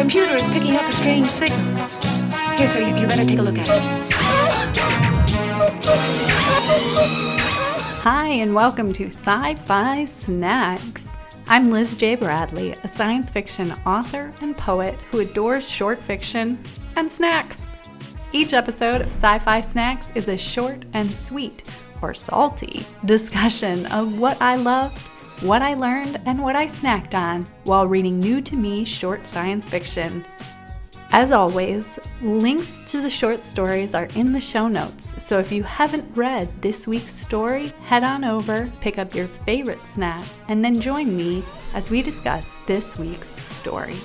computer is picking up a strange signal. Here, sir, you better take a look at it. Hi, and welcome to Sci-Fi Snacks. I'm Liz J. Bradley, a science fiction author and poet who adores short fiction and snacks. Each episode of Sci-Fi Snacks is a short and sweet, or salty, discussion of what I loved, what I learned, and what I snacked on while reading new-to-me short science fiction. As always, links to the short stories are in the show notes, so if you haven't read this week's story, head on over, pick up your favorite snack, and then join me as we discuss this week's story.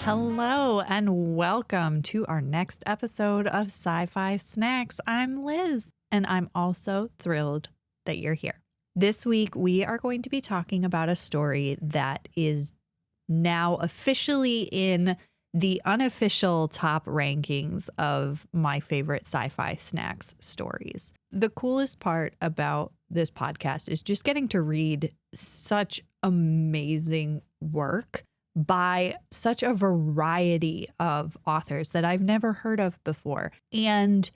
Hello and welcome to our next episode of Sci-Fi Snacks. I'm Liz, and I'm also thrilled that you're here. This week, we are going to be talking about a story that is now officially in the unofficial top rankings of my favorite sci-fi snacks stories. The coolest part about this podcast is just getting to read such amazing work by such a variety of authors that I've never heard of before. And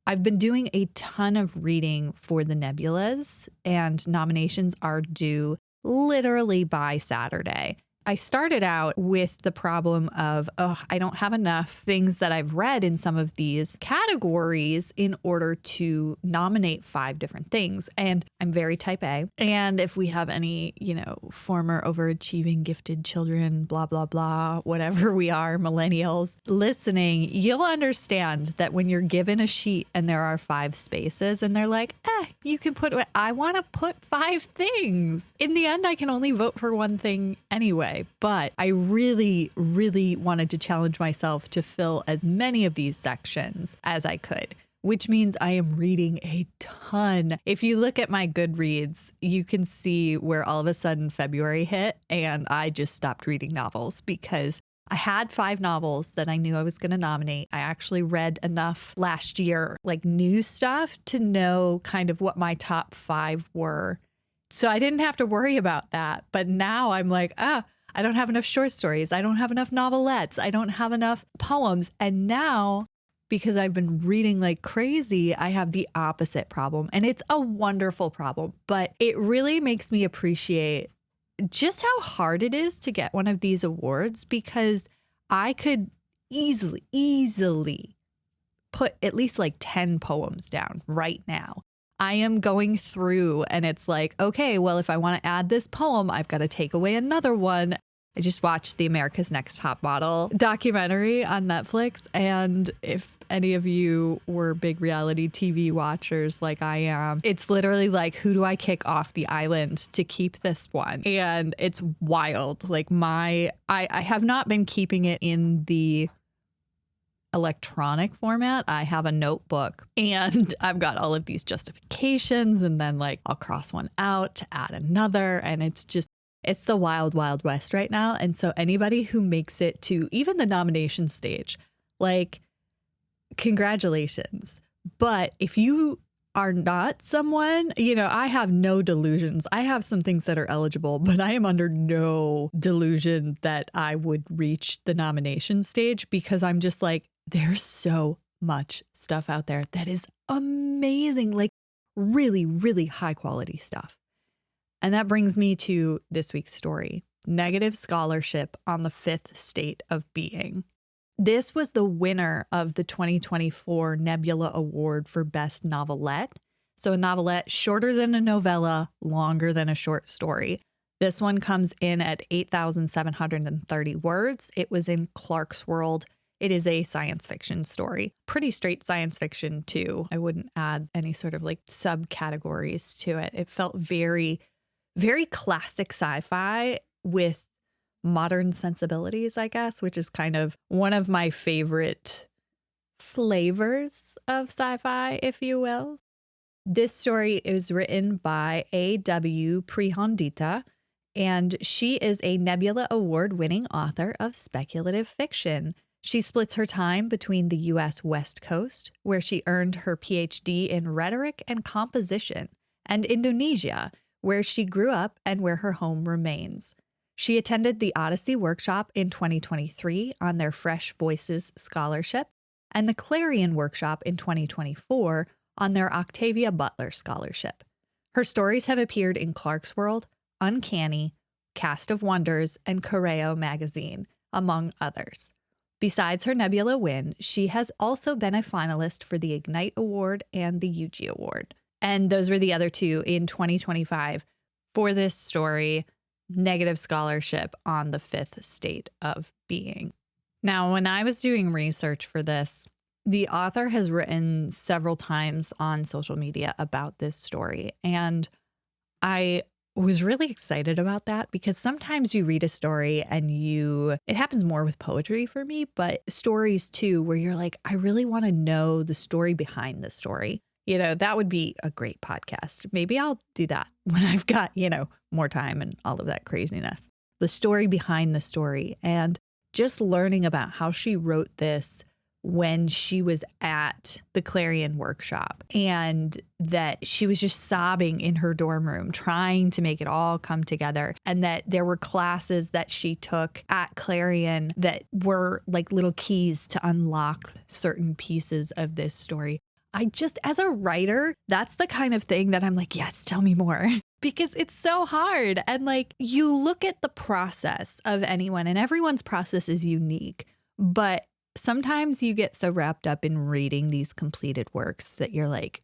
I've been doing a ton of reading for the Nebulas, and nominations are due literally by Saturday. I started out with the problem of, I don't have enough things that I've read in some of these categories in order to nominate 5 different things. And I'm very type A. And if we have any, former overachieving gifted children, blah, blah, blah, whatever we are, millennials listening, you'll understand that when you're given a sheet and there are 5 spaces and they're like, you can put, I want to put 5 things. In the end, I can only vote for one thing anyway. But I really, really wanted to challenge myself to fill as many of these sections as I could, which means I am reading a ton. If you look at my Goodreads, you can see where all of a sudden February hit and I just stopped reading novels because I had 5 novels that I knew I was going to nominate. I actually read enough last year, like new stuff, to know kind of what my top 5 were. So I didn't have to worry about that. But now I'm like, I don't have enough short stories. I don't have enough novelettes. I don't have enough poems. And now, because I've been reading like crazy, I have the opposite problem. And it's a wonderful problem, but it really makes me appreciate just how hard it is to get one of these awards, because I could easily put at least like 10 poems down right now. I am going through and it's like, okay, well, if I want to add this poem, I've got to take away another one. I just watched the America's Next Top Model documentary on Netflix. And if any of you were big reality TV watchers like I am, it's literally like, who do I kick off the island to keep this one? And it's wild. Like I have not been keeping it in the electronic format. I have a notebook and I've got all of these justifications, and then like I'll cross one out to add another, and it's the wild, wild west right now. And so anybody who makes it to even the nomination stage, like, congratulations. But if you are not someone, I have no delusions. I have some things that are eligible, but I am under no delusion that I would reach the nomination stage, because I'm just like, there's so much stuff out there that is amazing, like really, really high quality stuff. And that brings me to this week's story, Negative Scholarship on the Fifth State of Being. This was the winner of the 2024 Nebula Award for Best Novelette. So a novelette shorter than a novella, longer than a short story. This one comes in at 8,730 words. It was in Clark's World. It is a science fiction story. Pretty straight science fiction, too. I wouldn't add any sort of like subcategories to it. It felt very, very classic sci-fi with modern sensibilities, I guess, which is kind of one of my favorite flavors of sci-fi, if you will. This story is written by A.W. Prihondita, and she is a Nebula Award-winning author of speculative fiction. She splits her time between the U.S. West Coast, where she earned her PhD in rhetoric and composition, and Indonesia, where she grew up and where her home remains. She attended the Odyssey Workshop in 2023 on their Fresh Voices Scholarship and the Clarion Workshop in 2024 on their Octavia Butler Scholarship. Her stories have appeared in Clarkesworld, Uncanny, Cast of Wonders, and Correo magazine, among others. Besides her Nebula win, she has also been a finalist for the Ignyte Award and the Eugie Award. And those were the other two in 2025 for this story, Negative Scholarship on the Fifth State of Being. Now, when I was doing research for this, the author has written several times on social media about this story. And I was really excited about that because sometimes you read a story and it happens more with poetry for me, but stories too, where you're like, I really want to know the story behind the story. That would be a great podcast. Maybe I'll do that when I've got, more time and all of that craziness. The story behind the story and just learning about how she wrote this when she was at the Clarion Workshop and that she was just sobbing in her dorm room, trying to make it all come together. And that there were classes that she took at Clarion that were like little keys to unlock certain pieces of this story. As a writer, that's the kind of thing that I'm like, yes, tell me more. Because it's so hard. And like, you look at the process of anyone and everyone's process is unique. But sometimes you get so wrapped up in reading these completed works that you're like,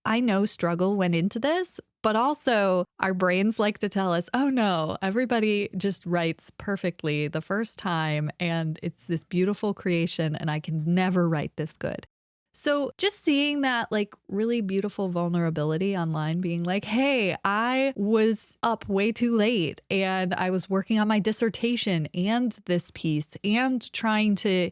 I know struggle went into this, but also our brains like to tell us, oh no, everybody just writes perfectly the first time. And it's this beautiful creation and I can never write this good. So just seeing that like really beautiful vulnerability online being like, hey, I was up way too late and I was working on my dissertation and this piece and trying to,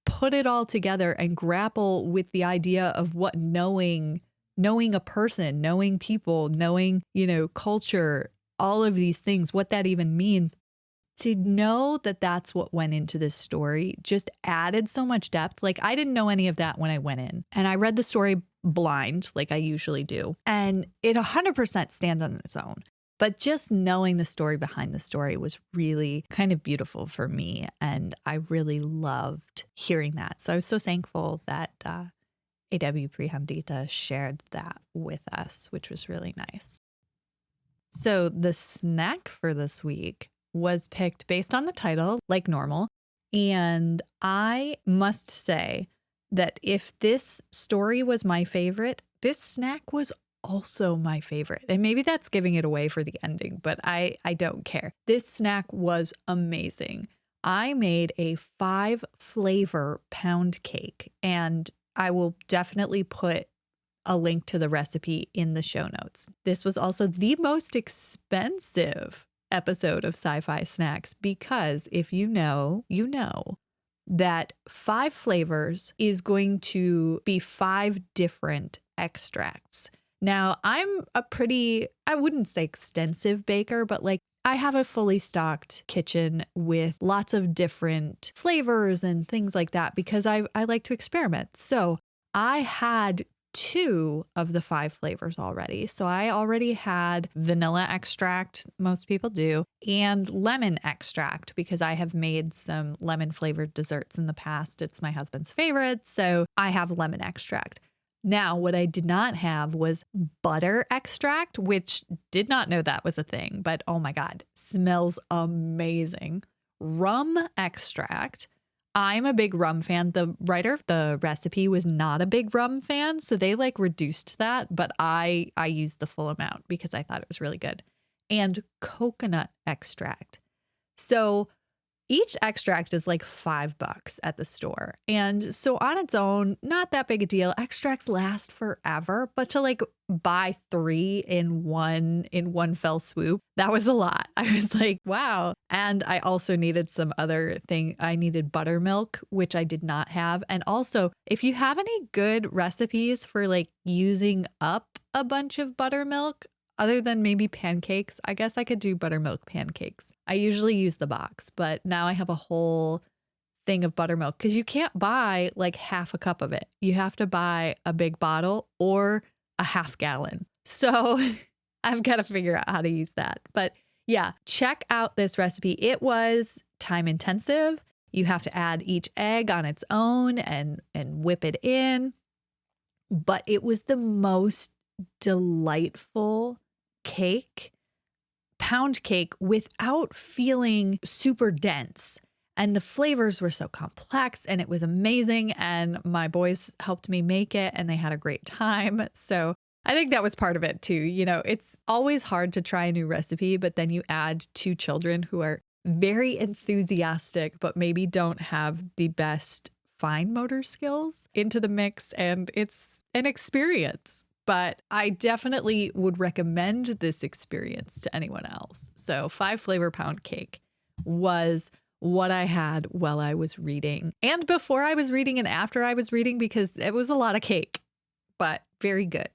put it all together and grapple with the idea of what knowing a person, knowing people, knowing, culture, all of these things, what that even means. To know that that's what went into this story just added so much depth. Like I didn't know any of that when I went in and I read the story blind like I usually do. And it 100% stands on its own. But just knowing the story behind the story was really kind of beautiful for me. And I really loved hearing that. So I was so thankful that A.W. Prihandita shared that with us, which was really nice. So the snack for this week was picked based on the title, like normal. And I must say that if this story was my favorite, this snack was also my favorite. And maybe that's giving it away for the ending, but I don't care. This snack was amazing. I made a 5-flavor pound cake, and I will definitely put a link to the recipe in the show notes. This was also the most expensive episode of Sci-Fi Snacks because if you know that 5 flavors is going to be 5 different extracts. Now, I'm a pretty, I wouldn't say extensive baker, but like I have a fully stocked kitchen with lots of different flavors and things like that because I like to experiment. So I had 2 of the 5 flavors already. So I already had vanilla extract, most people do, and lemon extract because I have made some lemon flavored desserts in the past. It's my husband's favorite. So I have lemon extract. Now, what I did not have was butter extract, which did not know that was a thing, but oh my God, smells amazing. Rum extract. I'm a big rum fan. The writer of the recipe was not a big rum fan, so they like reduced that, but I used the full amount because I thought it was really good. And coconut extract. So each extract is like $5 at the store. And so on its own, not that big a deal. Extracts last forever, but to like buy 3 in one fell swoop, that was a lot. I was like, wow. And I also needed some other thing. I needed buttermilk, which I did not have. And also, if you have any good recipes for like using up a bunch of buttermilk, other than maybe pancakes, I guess I could do buttermilk pancakes. I usually use the box, but now I have a whole thing of buttermilk because you can't buy like half a cup of it. You have to buy a big bottle or a half gallon. So I've got to figure out how to use that. But yeah, check out this recipe. It was time intensive. You have to add each egg on its own and whip it in. But it was the most delightful cake, pound cake, without feeling super dense. And the flavors were so complex and it was amazing. And my boys helped me make it and they had a great time. So I think that was part of it too. You know, it's always hard to try a new recipe, but then you add two children who are very enthusiastic, but maybe don't have the best fine motor skills into the mix. And it's an experience. But I definitely would recommend this experience to anyone else. So 5 flavor pound cake was what I had while I was reading and before I was reading and after I was reading, because it was a lot of cake, but very good.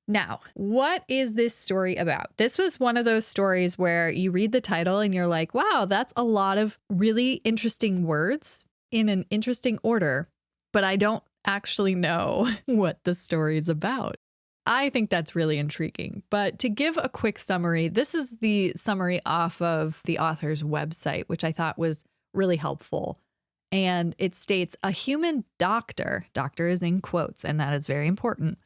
Now, what is this story about? This was one of those stories where you read the title and you're like, wow, that's a lot of really interesting words in an interesting order, but I don't actually know what the story is about. I think that's really intriguing. But to give a quick summary, this is the summary off of the author's website, which I thought was really helpful. And it states, a human doctor is in quotes, and that is very important,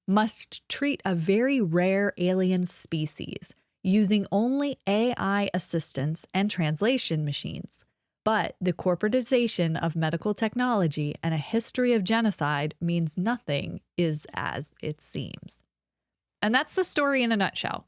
must treat a very rare alien species using only AI assistance and translation machines. But the corporatization of medical technology and a history of genocide means nothing is as it seems. And that's the story in a nutshell.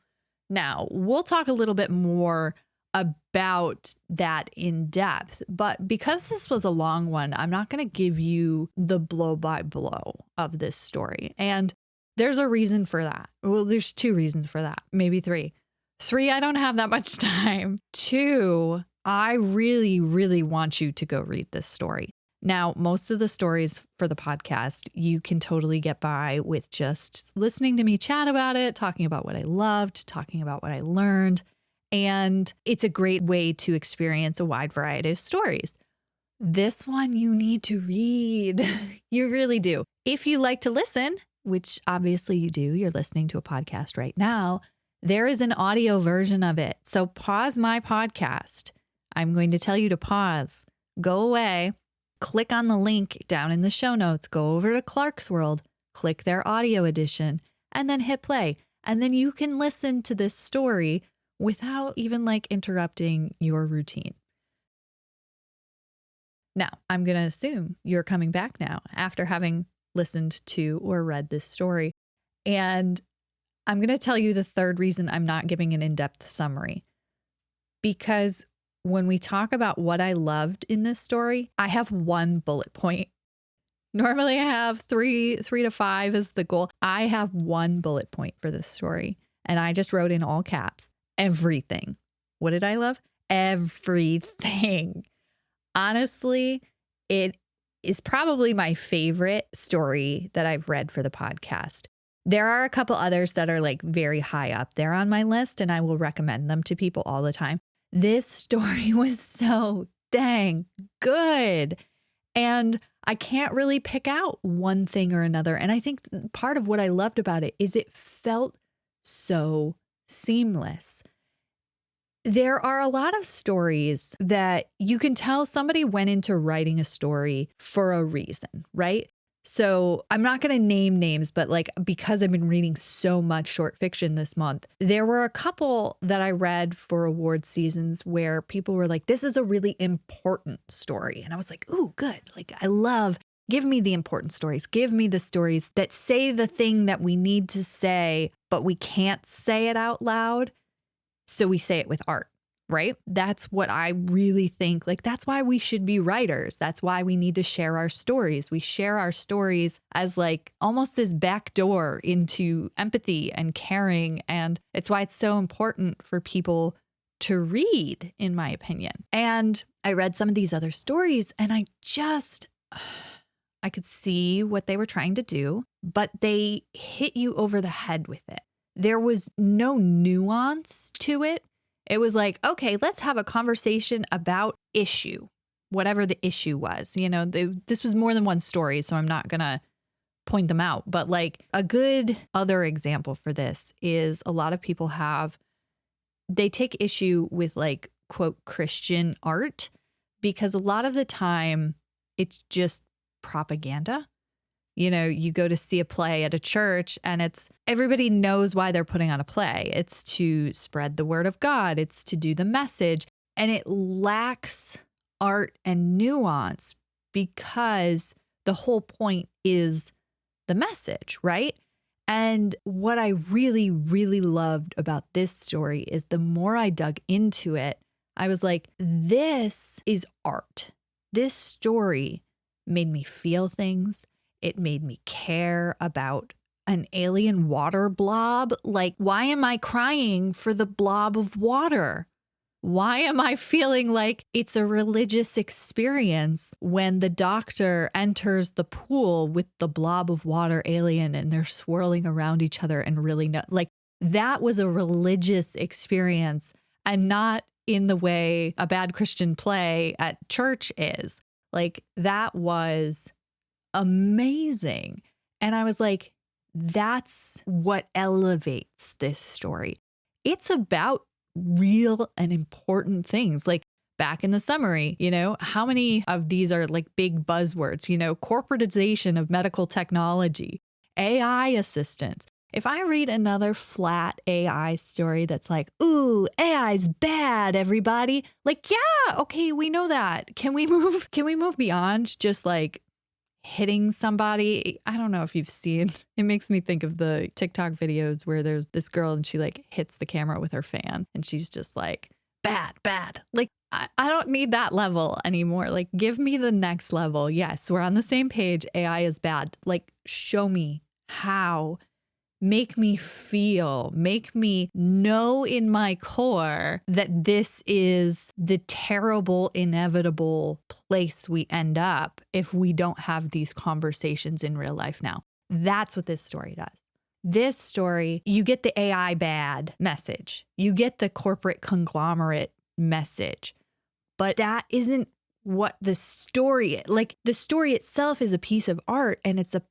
Now, we'll talk a little bit more about that in depth, but because this was a long one, I'm not going to give you the blow by blow of this story. And there's a reason for that. Well, there's 2 reasons for that, maybe 3. 3, I don't have that much time. 2, I really, really want you to go read this story. Now, most of the stories for the podcast, you can totally get by with just listening to me chat about it, talking about what I loved, talking about what I learned. And it's a great way to experience a wide variety of stories. This one you need to read. You really do. If you like to listen, which obviously you do, you're listening to a podcast right now, there is an audio version of it. So pause my podcast. I'm going to tell you to pause, go away, click on the link down in the show notes, go over to Clark's World, click their audio edition, and then hit play. And then you can listen to this story without even interrupting your routine. Now, I'm going to assume you're coming back now after having listened to or read this story. And I'm going to tell you the third reason I'm not giving an in-depth summary. Because when we talk about what I loved in this story, I have 1 bullet point. Normally I have 3 to 5 is the goal. I have 1 bullet point for this story. And I just wrote in all caps, everything. What did I love? Everything. Honestly, it is probably my favorite story that I've read for the podcast. There are a couple others that are very high up there on my list, and I will recommend them to people all the time. This story was so dang good. And I can't really pick out one thing or another. And I think part of what I loved about it is it felt so seamless. There are a lot of stories that you can tell somebody went into writing a story for a reason, right? So I'm not going to name names, but because I've been reading so much short fiction this month, there were a couple that I read for award seasons where people were like, this is a really important story. And I was like, ooh, good. I love, give me the important stories. Give me the stories that say the thing that we need to say, but we can't say it out loud. So we say it with art. Right? That's what I really think. That's why we should be writers. That's why we need to share our stories. We share our stories as almost this back door into empathy and caring. And it's why it's so important for people to read, in my opinion. And I read some of these other stories and I could see what they were trying to do, but they hit you over the head with it. There was no nuance to it. It was okay, let's have a conversation about issue, whatever the issue was. This was more than one story, so I'm not going to point them out. But like a good other example for this is a lot of people they take issue with like, quote, Christian art, because a lot of the time it's just propaganda. You know, you go to see a play at a church and everybody knows why they're putting on a play. It's to spread the word of God. It's to do the message. And it lacks art and nuance because the whole point is the message, right? And what I really, really loved about this story is the more I dug into it, I was like, this is art. This story made me feel things. It made me care about an alien water blob. Like, why am I crying for the blob of water? Why am I feeling like it's a religious experience when the doctor enters the pool with the blob of water alien and they're swirling around each other and really like that was a religious experience and not in the way a bad Christian play at church is. Like that was amazing. And I was like, that's what elevates this story. It's about real and important things. Like back in the summary, you know, how many of these are like big buzzwords, you know, corporatization of medical technology, AI assistance. If I read another flat AI story that's like, ooh, AI's bad, everybody. Like, yeah, okay, we know that. Can we move beyond just like hitting somebody? I don't know if you've seen, it makes me think of the TikTok videos where there's this girl and she like hits the camera with her fan and she's just like, bad. Like, I don't need that level anymore. Like, give me the next level. Yes, we're on the same page. AI is bad. Like, show me how. Make me feel, make me know in my core that this is the terrible, inevitable place we end up if we don't have these conversations in real life now. That's what this story does. This story, you get the AI bad message. You get the corporate conglomerate message. But that isn't what the story, like the story itself is a piece of art and it's a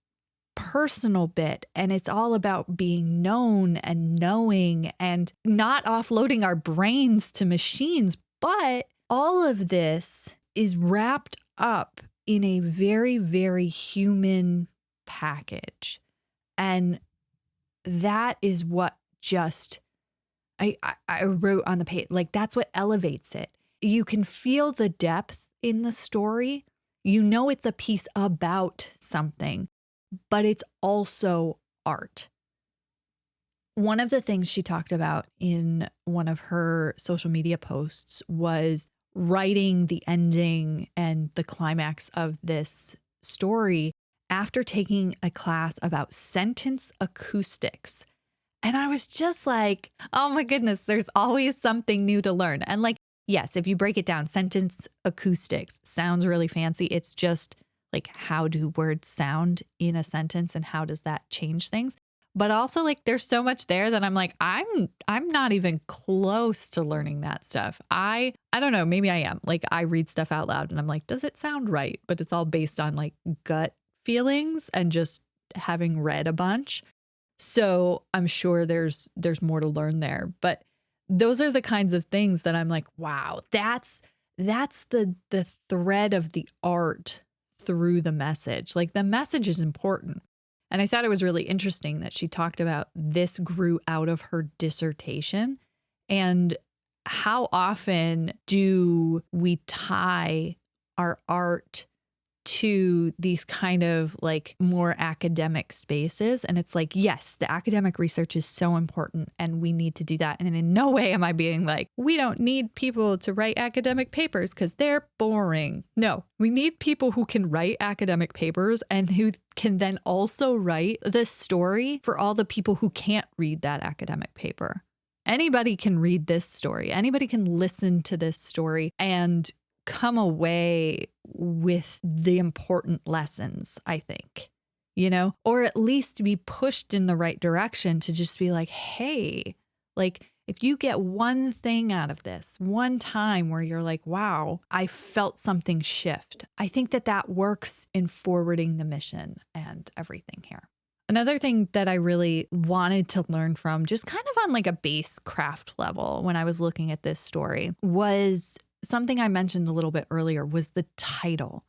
personal bit, and it's all about being known and knowing and not offloading our brains to machines. But all of this is wrapped up in a very, very human package. And that is what just I wrote on the page. Like, that's what elevates it. You can feel the depth in the story. You know it's a piece about something, but it's also art. One of the things she talked about in one of her social media posts was writing the ending and the climax of this story after taking a class about sentence acoustics. And I was just like, oh my goodness, there's always something new to learn. And like, yes, if you break it down, sentence acoustics sounds really fancy. It's just like, how do words sound in a sentence and how does that change things? But also like there's so much there that I'm like, I'm not even close to learning that stuff. I don't know, maybe I am. Like I read stuff out loud and I'm like, does it sound right? But it's all based on like gut feelings and just having read a bunch. So I'm sure there's more to learn there. But those are the kinds of things that I'm like, wow, that's the thread of the art through the message. Like the message is important. And I thought it was really interesting that she talked about this grew out of her dissertation. And how often do we tie our art to these kind of like more academic spaces? And it's like, yes, the academic research is so important and we need to do that. And in no way am I being like, we don't need people to write academic papers because they're boring. No, we need people who can write academic papers and who can then also write the story for all the people who can't read that academic paper. Anybody can read this story. Anybody can listen to this story and come away with the important lessons, I think, you know, or at least be pushed in the right direction to just be like, hey, like If you get one thing out of this, one time where you're like, wow, I felt something shift, I think that that works in forwarding the mission and everything here. Another thing that I really wanted to learn from, just kind of on like a base craft level when I was looking at this story, was something I mentioned a little bit earlier, was the title.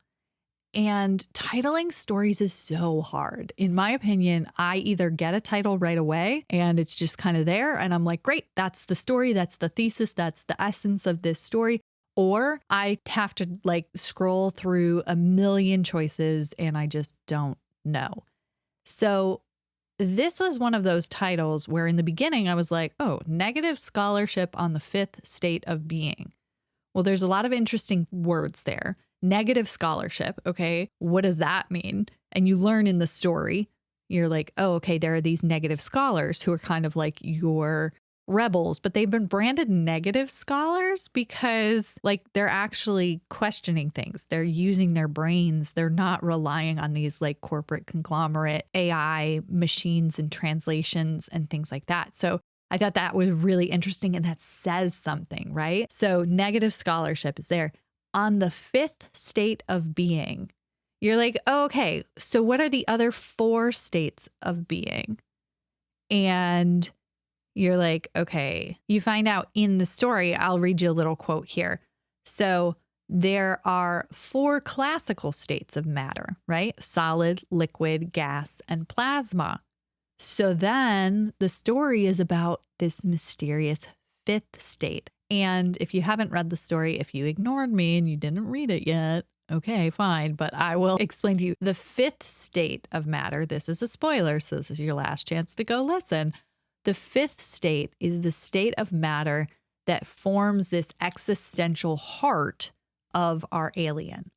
And titling stories is so hard. In my opinion, I either get a title right away and it's just kind of there and I'm like, great, that's the story, that's the thesis, that's the essence of this story. Or I have to like scroll through a million choices and I just don't know. So this was one of those titles where in the beginning I was like, oh, negative scholarship on the fifth state of being. Well, there's a lot of interesting words there. Negative scholarship. Okay. What does that mean? And you learn in the story, you're like, oh, okay, there are these negative scholars who are kind of like your rebels, but they've been branded negative scholars because like they're actually questioning things. They're using their brains. They're not relying on these like corporate conglomerate AI machines and translations and things like that. So I thought that was really interesting and that says something, right? So negative scholarship is there. On the fifth state of being, you're like, oh, okay, so what are the other four states of being? And you're like, okay, you find out in the story, I'll read you a little quote here. So there are four classical states of matter, right? Solid, liquid, gas, and plasma. So then the story is about this mysterious fifth state. And if you haven't read the story, if you ignored me and you didn't read it yet, okay, fine. But I will explain to you the fifth state of matter. This is a spoiler, so this is your last chance to go listen. The fifth state is the state of matter that forms this existential heart of our alien.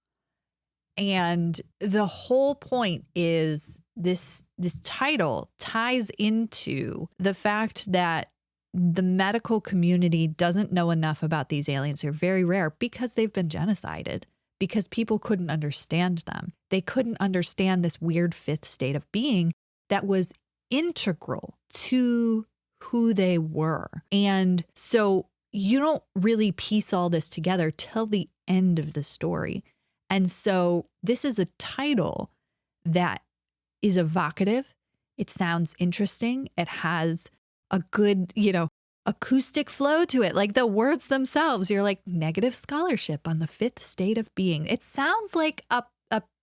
And the whole point is this title ties into the fact that the medical community doesn't know enough about these aliens. They're very rare because they've been genocided, because people couldn't understand them. They couldn't understand this weird fifth state of being that was integral to who they were. And so you don't really piece all this together till the end of the story. And so this is a title that is evocative. It sounds interesting. It has a good, acoustic flow to it. Like the words themselves, you're like negative scholarship on the fifth state of being. It sounds like a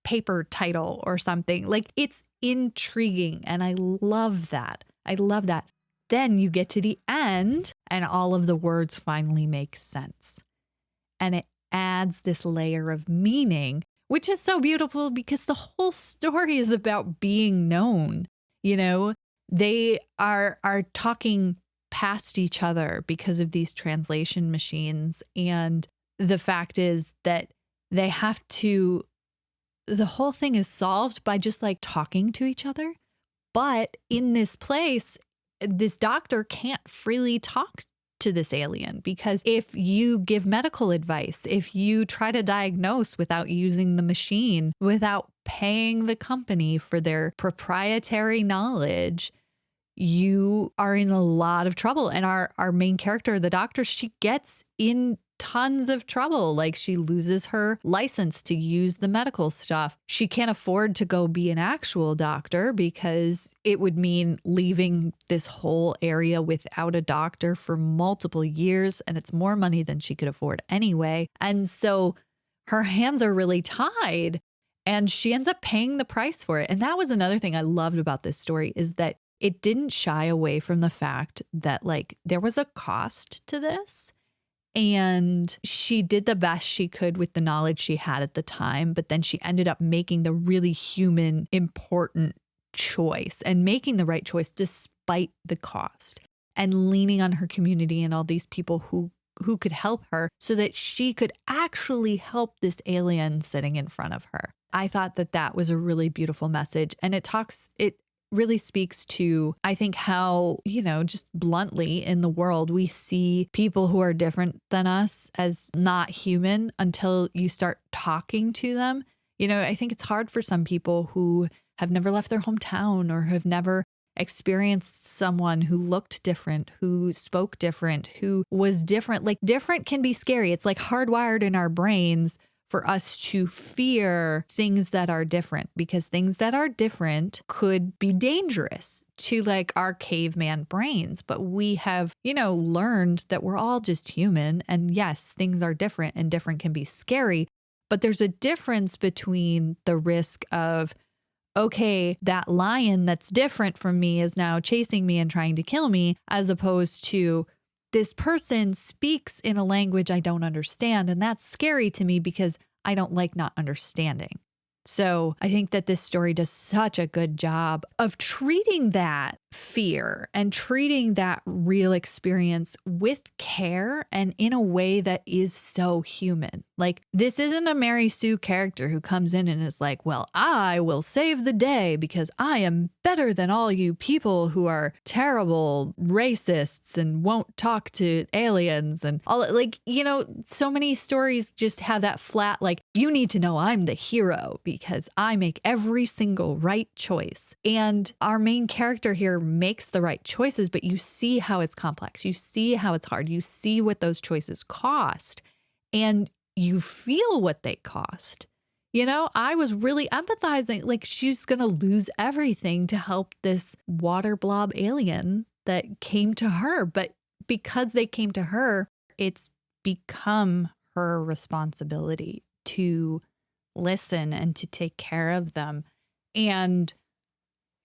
paper title or something. Like it's intriguing. And I love that. I love that. Then you get to the end and all of the words finally make sense. And it adds this layer of meaning, which is so beautiful because the whole story is about being known. They are talking past each other because of these translation machines. And the fact is that they have to, the whole thing is solved by just like talking to each other. But in this place, this doctor can't freely talk to this alien because if you give medical advice, if you try to diagnose without using the machine, without paying the company for their proprietary knowledge, you are in a lot of trouble. And our main character, the doctor, she gets in tons of trouble. Like she loses her license to use the medical stuff. She can't afford to go be an actual doctor because it would mean leaving this whole area without a doctor for multiple years. And it's more money than she could afford anyway. And so her hands are really tied and she ends up paying the price for it. And that was another thing I loved about this story is that it didn't shy away from the fact that like there was a cost to this. And she did the best she could with the knowledge she had at the time. But then she ended up making the really human, important choice and making the right choice despite the cost and leaning on her community and all these people who could help her so that she could actually help this alien sitting in front of her. I thought that was a really beautiful message. And it really speaks to, I think, how, just bluntly in the world, we see people who are different than us as not human until you start talking to them. I think it's hard for some people who have never left their hometown or have never experienced someone who looked different, who spoke different, who was different. Like different can be scary. It's like hardwired in our brains for us to fear things that are different, because things that are different could be dangerous to like our caveman brains. But we have, learned that we're all just human. And yes, things are different and different can be scary. But there's a difference between the risk of, okay, that lion that's different from me is now chasing me and trying to kill me, as opposed to this person speaks in a language I don't understand. And that's scary to me because I don't like not understanding. So I think that this story does such a good job of treating that fear and treating that real experience with care and in a way that is so human. Like, this isn't a Mary Sue character who comes in and is like, well, I will save the day because I am better than all you people who are terrible racists and won't talk to aliens and all. Like, so many stories just have that flat, like, you need to know I'm the hero because I make every single right choice. And our main character here makes the right choices, but you see how it's complex. You see how it's hard. You see what those choices cost, and you feel what they cost. I was really empathizing, like she's going to lose everything to help this water blob alien that came to her. But because they came to her, it's become her responsibility to listen and to take care of them. And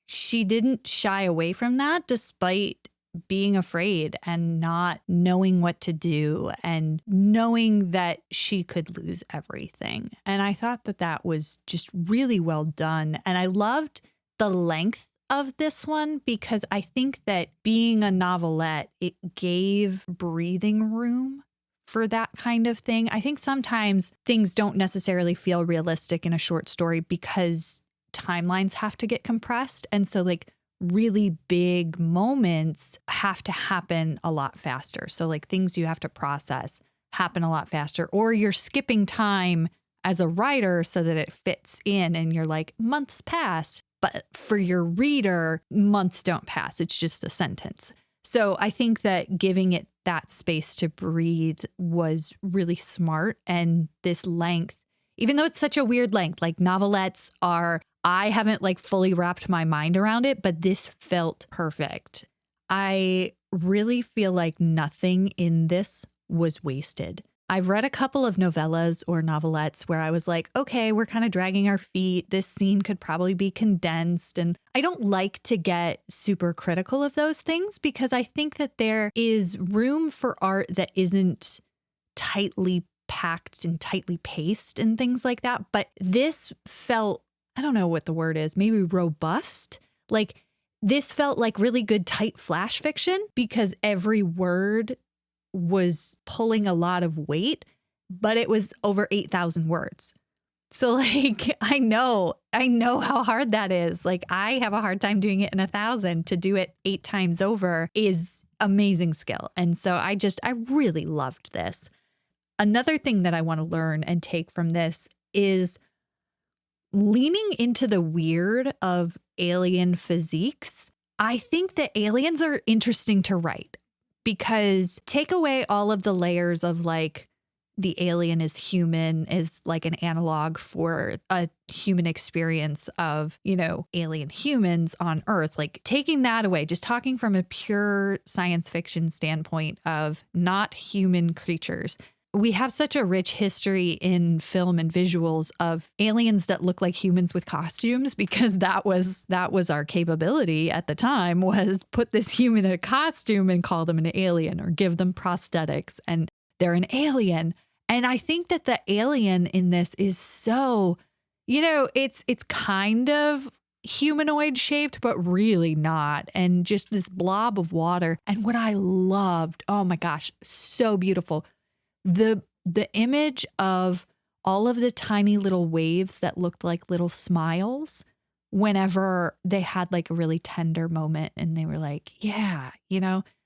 she didn't shy away from that despite being afraid and not knowing what to do and knowing that she could lose everything. And I thought that that was just really well done. And I loved the length of this one because I think that being a novelette, it gave breathing room for that kind of thing. I think sometimes things don't necessarily feel realistic in a short story because timelines have to get compressed. And so like really big moments have to happen a lot faster. So like things you have to process happen a lot faster, or you're skipping time as a writer so that it fits in and you're like, months pass. But for your reader, months don't pass. It's just a sentence. So I think that giving it that space to breathe was really smart. And this length, even though it's such a weird length, like novelettes are, I haven't like fully wrapped my mind around it, but this felt perfect. I really feel like nothing in this was wasted. I've read a couple of novellas or novelettes where I was like, okay, we're kind of dragging our feet. This scene could probably be condensed. And I don't like to get super critical of those things because I think that there is room for art that isn't tightly packed and tightly paced and things like that. But this felt, I don't know what the word is, maybe robust. Like this felt like really good, tight flash fiction because every word was pulling a lot of weight, but it was over 8,000 words. So like, I know how hard that is. Like I have a hard time doing it in 1,000. To do it 8 times over is amazing skill. And so I really loved this. Another thing that I want to learn and take from this is leaning into the weird of alien physiques. I think that aliens are interesting to write. Because take away all of the layers of like the alien is human is like an analog for a human experience of, alien humans on Earth, like taking that away, just talking from a pure science fiction standpoint of not human creatures. We have such a rich history in film and visuals of aliens that look like humans with costumes because that was our capability at the time, was put this human in a costume and call them an alien or give them prosthetics and they're an alien. And I think that the alien in this is so, it's kind of humanoid shaped, but really not. And just this blob of water. And what I loved, oh my gosh, so beautiful. The image of all of the tiny little waves that looked like little smiles whenever they had like a really tender moment and they were like, yeah,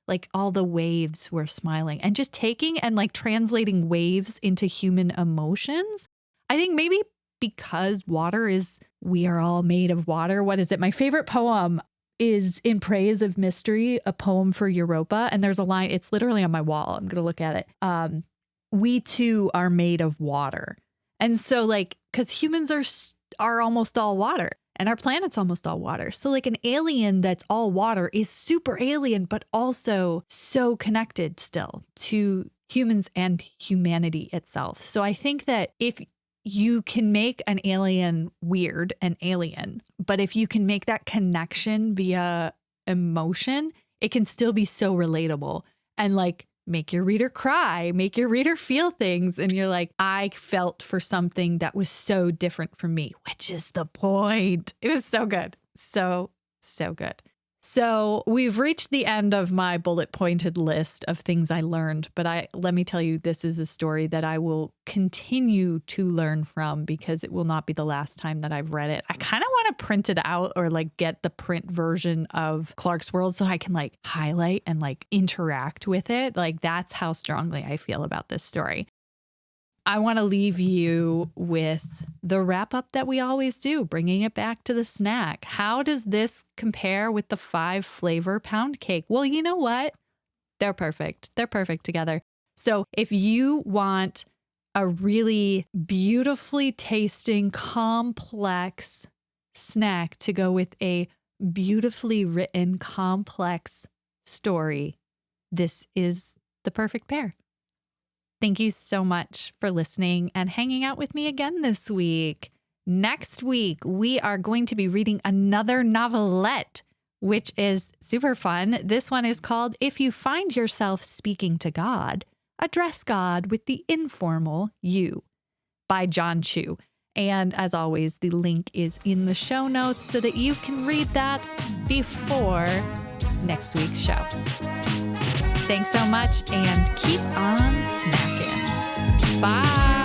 like all the waves were smiling, and just taking and like translating waves into human emotions. I think maybe because we are all made of water. What is it? My favorite poem is In Praise of Mystery, a poem for Europa. And there's a line, it's literally on my wall. I'm going to look at it. We too are made of water. And so like, because humans are almost all water and our planet's almost all water. So like an alien that's all water is super alien, but also so connected still to humans and humanity itself. So I think that if you can make an alien weird and alien, but if you can make that connection via emotion, it can still be so relatable and like make your reader cry, make your reader feel things. And you're like, I felt for something that was so different from me, which is the point. It was so good. So good. So we've reached the end of my bullet pointed list of things I learned, but let me tell you, this is a story that I will continue to learn from because it will not be the last time that I've read it. I kind of want to print it out or like get the print version of Clark's World so I can like highlight and like interact with it. Like that's how strongly I feel about this story. I want to leave you with the wrap up that we always do, bringing it back to the snack. How does this compare with the 5 flavor pound cake? Well, you know what? They're perfect. They're perfect together. So if you want a really beautifully tasting, complex snack to go with a beautifully written, complex story, this is the perfect pair. Thank you so much for listening and hanging out with me again this week. Next week, we are going to be reading another novelette, which is super fun. This one is called If You Find Yourself Speaking to God, Address God with the Informal You by John Chu. And as always, the link is in the show notes so that you can read that before next week's show. Thanks so much and keep on snacking. Bye.